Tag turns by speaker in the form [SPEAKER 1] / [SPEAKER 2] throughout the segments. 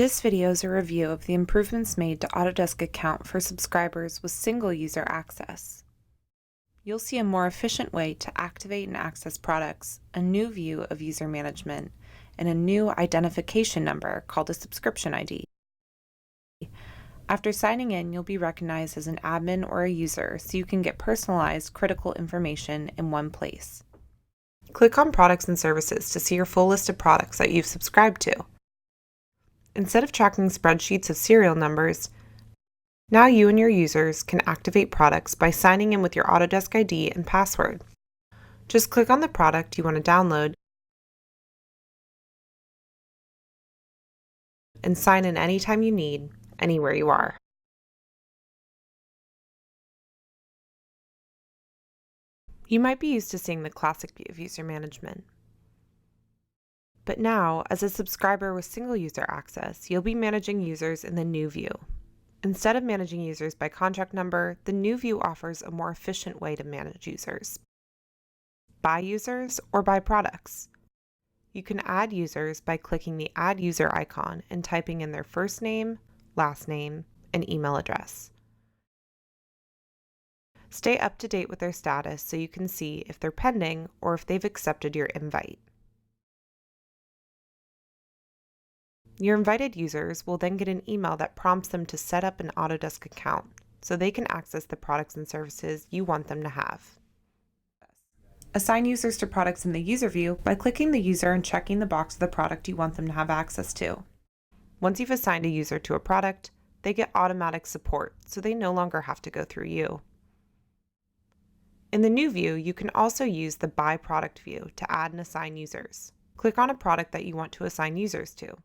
[SPEAKER 1] This video is a review of the improvements made to Autodesk Account for subscribers with single user access. You'll see a more efficient way to activate and access products, a new view of user management, and a new identification number called a subscription ID. After signing in, you'll be recognized as an admin or a user so you can get personalized critical information in one place. Click on Products and Services to see your full list of products that you've subscribed to. Instead of tracking spreadsheets of serial numbers, now you and your users can activate products by signing in with your Autodesk ID and password. Just click on the product you want to download and sign in anytime you need, anywhere you are. You might be used to seeing the classic view of user management. But now, as a subscriber with single user access, you'll be managing users in the new view. Instead of managing users by contract number, the new view offers a more efficient way to manage users. By users or by products. You can add users by clicking the Add User icon and typing in their first name, last name, and email address. Stay up to date with their status so you can see if they're pending or if they've accepted your invite. Your invited users will then get an email that prompts them to set up an Autodesk account so they can access the products and services you want them to have. Assign users to products in the user view by clicking the user and checking the box of the product you want them to have access to. Once you've assigned a user to a product, they get automatic support, so they no longer have to go through you. In the new view, you can also use the By Product view to add and assign users. Click on a product that you want to assign users to.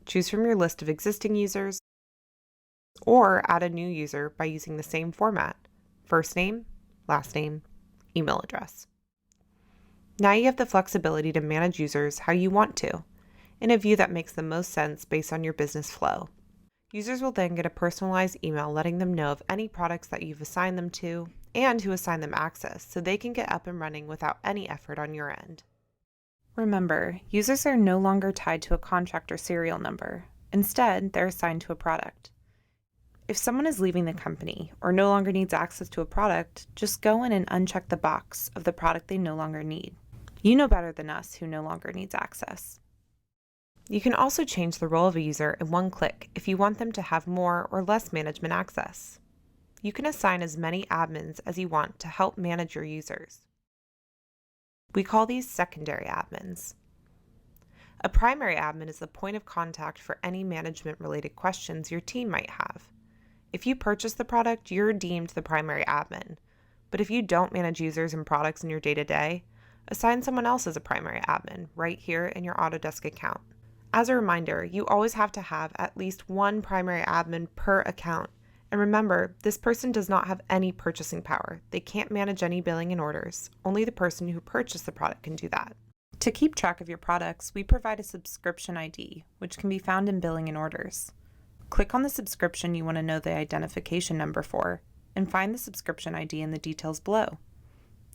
[SPEAKER 1] Choose from your list of existing users, or add a new user by using the same format: first name, last name, email address. Now you have the flexibility to manage users how you want to, in a view that makes the most sense based on your business flow. Users will then get a personalized email letting them know of any products that you've assigned them to and who assigned them access, so they can get up and running without any effort on your end. Remember, users are no longer tied to a contract or serial number. Instead, they're assigned to a product. If someone is leaving the company or no longer needs access to a product, just go in and uncheck the box of the product they no longer need. You know better than us who no longer needs access. You can also change the role of a user in one click if you want them to have more or less management access. You can assign as many admins as you want to help manage your users. We call these secondary admins. A primary admin is the point of contact for any management-related questions your team might have. If you purchase the product, you're deemed the primary admin. But if you don't manage users and products in your day-to-day, assign someone else as a primary admin right here in your Autodesk account. As a reminder, you always have to have at least one primary admin per account. And remember, this person does not have any purchasing power. They can't manage any billing and orders. Only the person who purchased the product can do that. To keep track of your products, we provide a subscription ID, which can be found in billing and orders. Click on the subscription you want to know the identification number for, and find the subscription ID in the details below.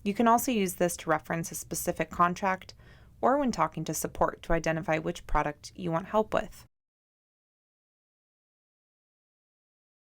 [SPEAKER 1] You can also use this to reference a specific contract, or when talking to support to identify which product you want help with.